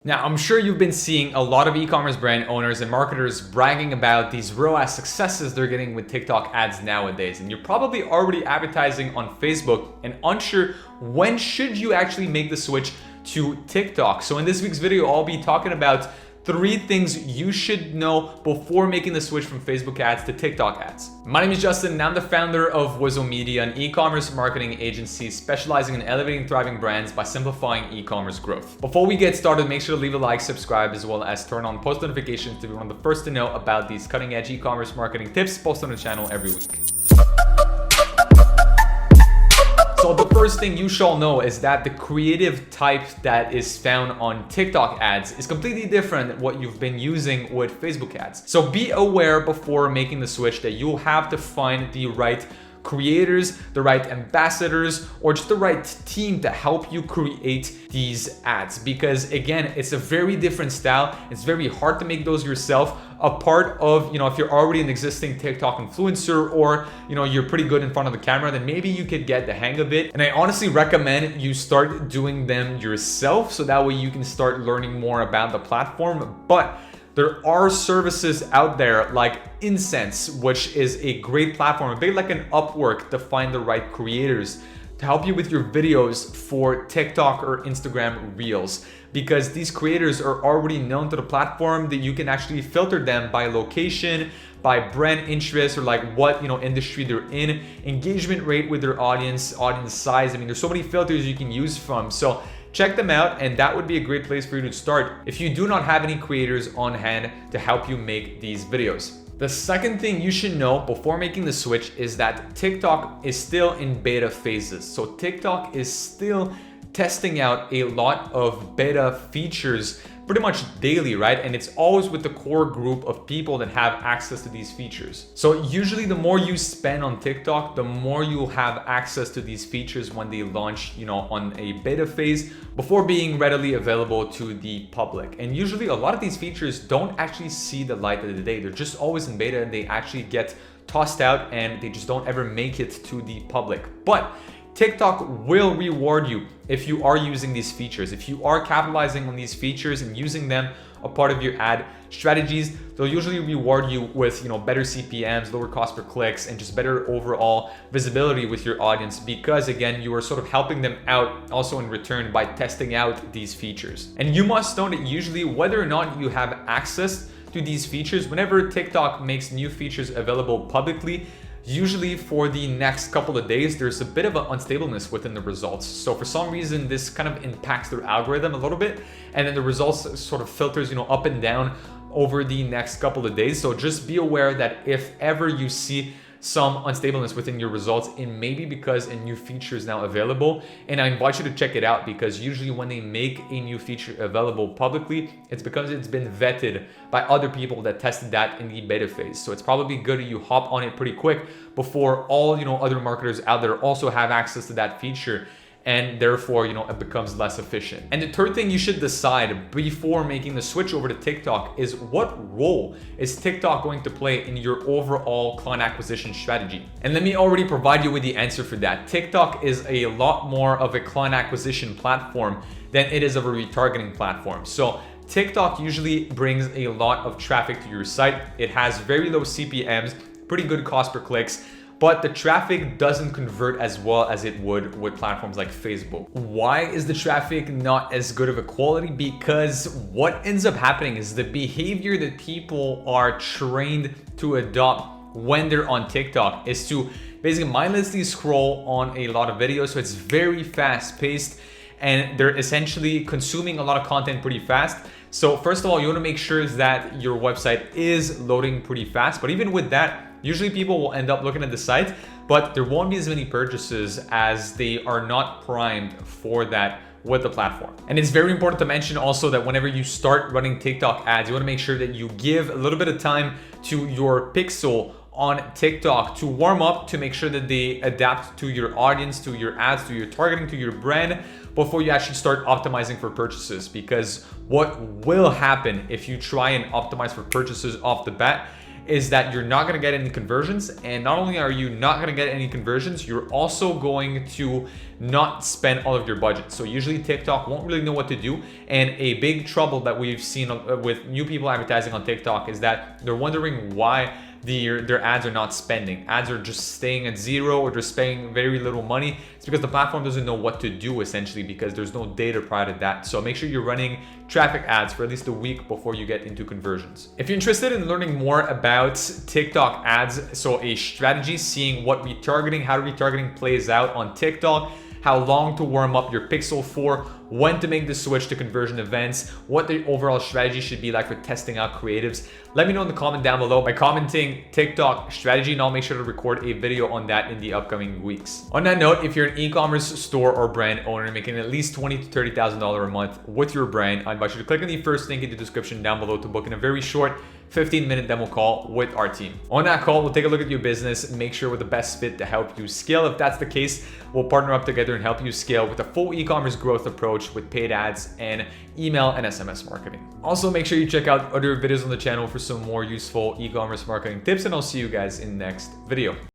Now, I'm sure you've been seeing a lot of e-commerce brand owners and marketers bragging about these ROAS successes they're getting with TikTok ads nowadays. And you're probably already advertising on Facebook and unsure when should you actually make the switch to TikTok. So in this week's video, I'll be talking about 3 things you should know before making the switch from Facebook ads to TikTok ads. My name is Justin and I'm the founder of Wizo Media, an e-commerce marketing agency specializing in elevating thriving brands by simplifying e-commerce growth. Before we get started, make sure to leave a like, subscribe, as well as turn on post notifications to be one of the first to know about these cutting edge e-commerce marketing tips posted on the channel every week. So the first thing you shall know is that the creative type that is found on TikTok ads is completely different than what you've been using with Facebook ads. So be aware before making the switch that you'll have to find the right creators, the right ambassadors, or just the right team to help you create these ads. Because again, it's a very different style. It's very hard to make those yourself. A part of, if you're already an existing TikTok influencer or, you're pretty good in front of the camera, then maybe you could get the hang of it. And I honestly recommend you start doing them yourself so that way you can start learning more about the platform. But there are services out there like Incense, which is a great platform, a bit like an Upwork, to find the right creators to help you with your videos for TikTok or Instagram Reels, because these creators are already known to the platform that you can actually filter them by location, by brand interest, or like what industry they're in, engagement rate with their audience size. I mean, there's so many filters you can use from. So check them out, and that would be a great place for you to start if you do not have any creators on hand to help you make these videos. The second thing you should know before making the switch is that TikTok is still in beta phases. So TikTok is still testing out a lot of beta features pretty much daily, right? And it's always with the core group of people that have access to these features. So usually the more you spend on TikTok, the more you'll have access to these features when they launch, on a beta phase before being readily available to the public. And usually a lot of these features don't actually see the light of the day. They're just always in beta and they actually get tossed out and they just don't ever make it to the public. But TikTok will reward you if you are using these features. If you are capitalizing on these features and using them a part of your ad strategies, they'll usually reward you with better CPMs, lower cost per clicks, and just better overall visibility with your audience, because again, you are sort of helping them out also in return by testing out these features. And you must know that usually whether or not you have access to these features, whenever TikTok makes new features available publicly, usually for the next couple of days, there's a bit of an unstableness within the results. So for some reason, this kind of impacts their algorithm a little bit, and then the results sort of filters, up and down over the next couple of days. So just be aware that if ever you see some unstableness within your results, it may be because a new feature is now available. And I invite you to check it out, because usually when they make a new feature available publicly, it's because it's been vetted by other people that tested that in the beta phase. So it's probably good that you hop on it pretty quick before all other marketers out there also have access to that feature, and therefore it becomes less efficient. And the third thing you should decide before making the switch over to TikTok is what role is TikTok going to play in your overall client acquisition strategy. And let me already provide you with the answer for that. TikTok is a lot more of a client acquisition platform than it is of a retargeting platform. So TikTok usually brings a lot of traffic to your site. It has very low CPMs, pretty good cost per clicks, but the traffic doesn't convert as well as it would with platforms like Facebook. Why is the traffic not as good of a quality? Because what ends up happening is the behavior that people are trained to adopt when they're on TikTok is to basically mindlessly scroll on a lot of videos. So it's very fast paced and they're essentially consuming a lot of content pretty fast. So first of all, you want to make sure that your website is loading pretty fast. But even with that, usually people will end up looking at the site, but there won't be as many purchases as they are not primed for that with the platform. And it's very important to mention also that whenever you start running TikTok ads, you want to make sure that you give a little bit of time to your pixel on TikTok to warm up, to make sure that they adapt to your audience, to your ads, to your targeting, to your brand, before you actually start optimizing for purchases. Because what will happen if you try and optimize for purchases off the bat is that you're not gonna get any conversions. And not only are you not gonna get any conversions, you're also going to not spend all of your budget. So usually TikTok won't really know what to do. And a big trouble that we've seen with new people advertising on TikTok is that they're wondering why their ads are not spending. Ads are just staying at zero, or they're spending very little money. It's because the platform doesn't know what to do, essentially, because there's no data prior to that. So make sure you're running traffic ads for at least a week before you get into conversions. If you're interested in learning more about TikTok ads, so a strategy, seeing what retargeting, how retargeting plays out on TikTok, how long to warm up your pixel for, when to make the switch to conversion events, what the overall strategy should be like for testing out creatives, let me know in the comment down below by commenting TikTok strategy, and I'll make sure to record a video on that in the upcoming weeks. On that note, if you're an e-commerce store or brand owner making at least $20,000 to $30,000 a month with your brand, I invite you to click on the first link in the description down below to book in a very short 15-minute demo call with our team. On that call, we'll take a look at your business, make sure we're the best fit to help you scale. If that's the case, we'll partner up together and help you scale with a full e-commerce growth approach with paid ads and email and SMS marketing. Also, make sure you check out other videos on the channel for some more useful e-commerce marketing tips, and I'll see you guys in the next video.